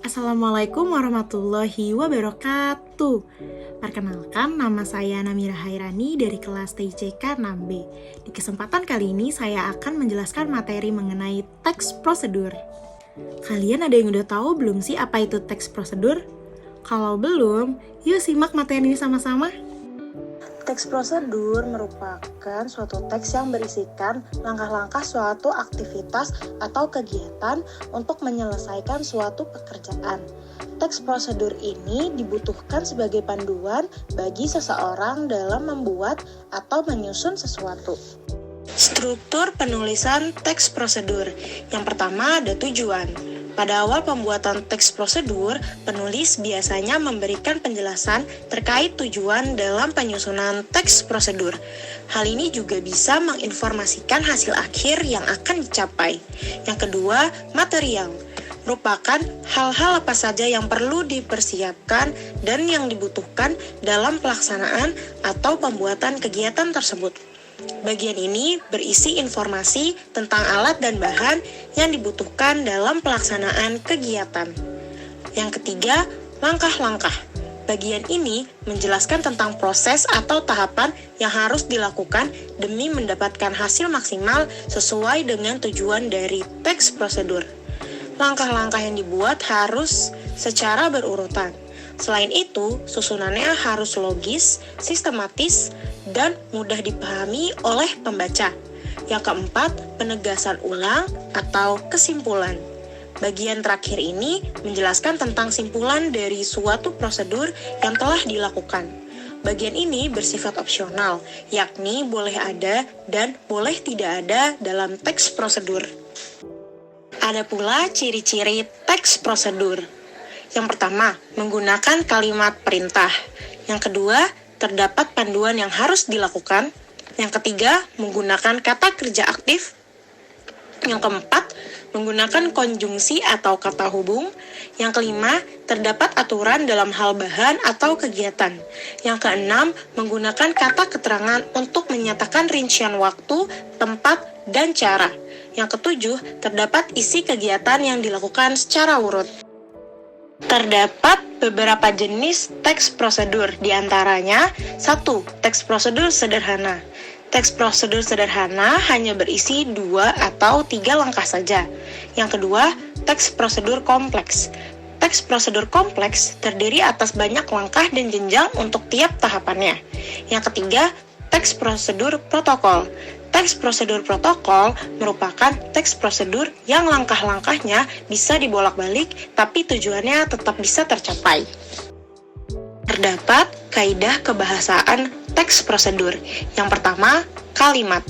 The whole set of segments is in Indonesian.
Assalamualaikum warahmatullahi wabarakatuh. Perkenalkan, nama saya Namira Hairani dari kelas TICK 6B. Di kesempatan kali ini saya akan menjelaskan materi mengenai teks prosedur. Kalian ada yang udah tahu belum sih apa itu teks prosedur? Kalau belum, yuk simak materi ini sama-sama. Teks prosedur merupakan suatu teks yang berisikan langkah-langkah suatu aktivitas atau kegiatan untuk menyelesaikan suatu pekerjaan. Teks prosedur ini dibutuhkan sebagai panduan bagi seseorang dalam membuat atau menyusun sesuatu. Struktur penulisan teks prosedur. Yang pertama ada tujuan. Pada awal pembuatan teks prosedur, penulis biasanya memberikan penjelasan terkait tujuan dalam penyusunan teks prosedur. Hal ini juga bisa menginformasikan hasil akhir yang akan dicapai. Yang kedua, material. Merupakan hal-hal apa saja yang perlu dipersiapkan dan yang dibutuhkan dalam pelaksanaan atau pembuatan kegiatan tersebut. Bagian ini berisi informasi tentang alat dan bahan yang dibutuhkan dalam pelaksanaan kegiatan. Yang ketiga, langkah-langkah. Bagian ini menjelaskan tentang proses atau tahapan yang harus dilakukan demi mendapatkan hasil maksimal sesuai dengan tujuan dari teks prosedur. Langkah-langkah yang dibuat harus secara berurutan. Selain itu, susunannya harus logis, sistematis, dan mudah dipahami oleh pembaca. Yang keempat, penegasan ulang atau kesimpulan. Bagian terakhir ini menjelaskan tentang simpulan dari suatu prosedur yang telah dilakukan. Bagian ini bersifat opsional, yakni boleh ada dan boleh tidak ada dalam teks prosedur. Ada pula ciri-ciri teks prosedur. Yang pertama, menggunakan kalimat perintah. Yang kedua, terdapat panduan yang harus dilakukan. Yang ketiga, menggunakan kata kerja aktif. Yang keempat, menggunakan konjungsi atau kata hubung. Yang kelima, terdapat aturan dalam hal bahan atau kegiatan. Yang keenam, menggunakan kata keterangan untuk menyatakan rincian waktu, tempat, dan cara. Yang ketujuh, terdapat isi kegiatan yang dilakukan secara urut. Terdapat beberapa jenis teks prosedur, diantaranya 1. Teks prosedur sederhana. Teks prosedur sederhana hanya berisi 2 atau 3 langkah saja. Yang kedua, teks prosedur kompleks. Teks prosedur kompleks terdiri atas banyak langkah dan jenjang untuk tiap tahapannya. Yang ketiga, teks prosedur protokol. Teks prosedur protokol merupakan teks prosedur yang langkah-langkahnya bisa dibolak-balik, tapi tujuannya tetap bisa tercapai. Terdapat kaidah kebahasaan teks prosedur. Yang pertama, kalimat.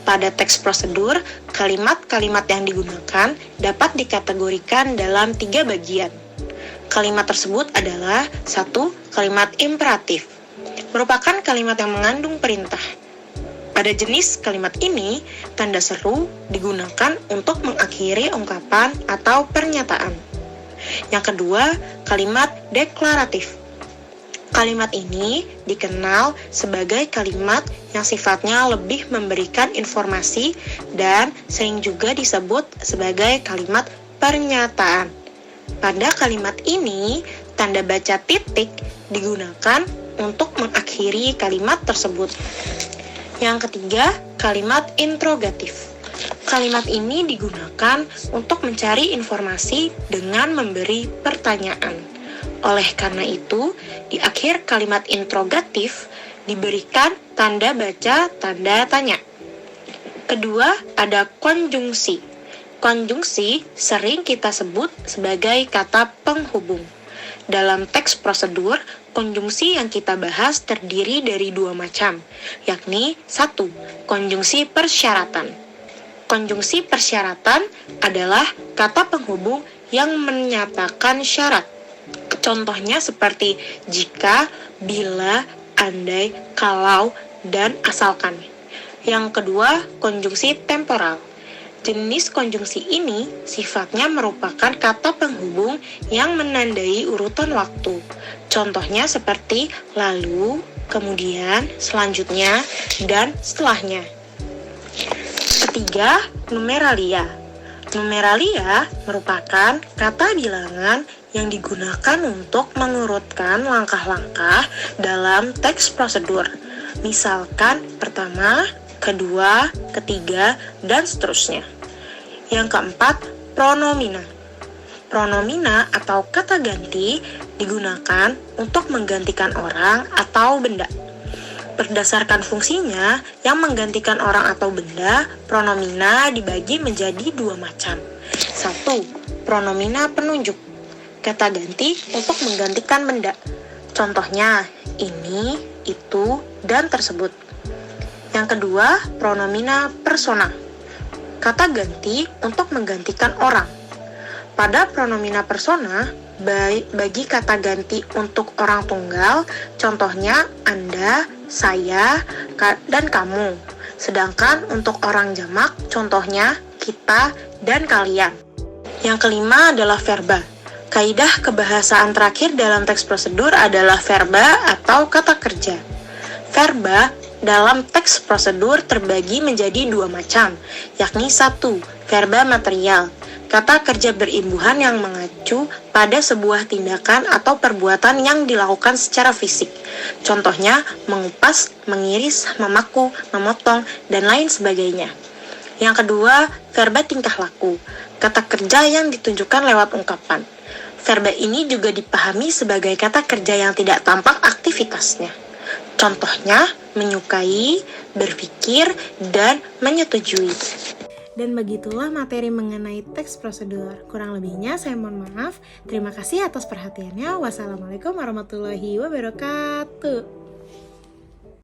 Pada teks prosedur, kalimat-kalimat yang digunakan dapat dikategorikan dalam 3 bagian. Kalimat tersebut adalah 1. Kalimat imperatif. Merupakan kalimat yang mengandung perintah. Pada jenis kalimat ini, tanda seru digunakan untuk mengakhiri ungkapan atau pernyataan. Yang kedua, kalimat deklaratif. Kalimat ini dikenal sebagai kalimat yang sifatnya lebih memberikan informasi dan sering juga disebut sebagai kalimat pernyataan. Pada kalimat ini, tanda baca titik digunakan untuk mengakhiri kalimat tersebut. Yang ketiga, kalimat interrogatif. Kalimat ini digunakan untuk mencari informasi dengan memberi pertanyaan. Oleh karena itu, di akhir kalimat interrogatif diberikan tanda baca tanda tanya. Kedua, ada konjungsi. Konjungsi sering kita sebut sebagai kata penghubung. Dalam teks prosedur, konjungsi yang kita bahas terdiri dari 2 macam, yakni 1. Konjungsi persyaratan. Konjungsi persyaratan adalah kata penghubung yang menyatakan syarat. Contohnya seperti jika, bila, andai, kalau, dan asalkan. Yang kedua, konjungsi temporal. Jenis konjungsi ini sifatnya merupakan kata penghubung yang menandai urutan waktu. Contohnya seperti lalu, kemudian, selanjutnya, dan setelahnya. Ketiga, numeralia. Numeralia merupakan kata bilangan yang digunakan untuk mengurutkan langkah-langkah dalam teks prosedur. Misalkan pertama, kedua, ketiga, dan seterusnya. Yang keempat, pronomina. Pronomina atau kata ganti digunakan untuk menggantikan orang atau benda. Berdasarkan fungsinya, yang menggantikan orang atau benda, pronomina dibagi menjadi dua macam. 1. Pronomina penunjuk. Kata ganti untuk menggantikan benda. Contohnya, ini, itu, dan tersebut. Yang kedua, pronomina persona. Kata ganti untuk menggantikan orang. Pada pronomina persona, bagi kata ganti untuk orang tunggal, contohnya Anda, saya, dan kamu. Sedangkan untuk orang jamak, contohnya kita dan kalian. Yang kelima adalah verba. Kaidah kebahasaan terakhir dalam teks prosedur adalah verba atau kata kerja. Verba dalam teks prosedur terbagi menjadi dua macam, yakni 1. Verba material. Kata kerja berimbuhan yang mengacu pada sebuah tindakan atau perbuatan yang dilakukan secara fisik. Contohnya, mengupas, mengiris, memaku, memotong, dan lain sebagainya. Yang kedua, verba tingkah laku. Kata kerja yang ditunjukkan lewat ungkapan. Verba ini juga dipahami sebagai kata kerja yang tidak tampak aktivitasnya. Contohnya, menyukai, berpikir, dan menyetujui. Dan begitulah materi mengenai teks prosedur. Kurang lebihnya saya mohon maaf. Terima kasih atas perhatiannya. Wassalamualaikum warahmatullahi wabarakatuh.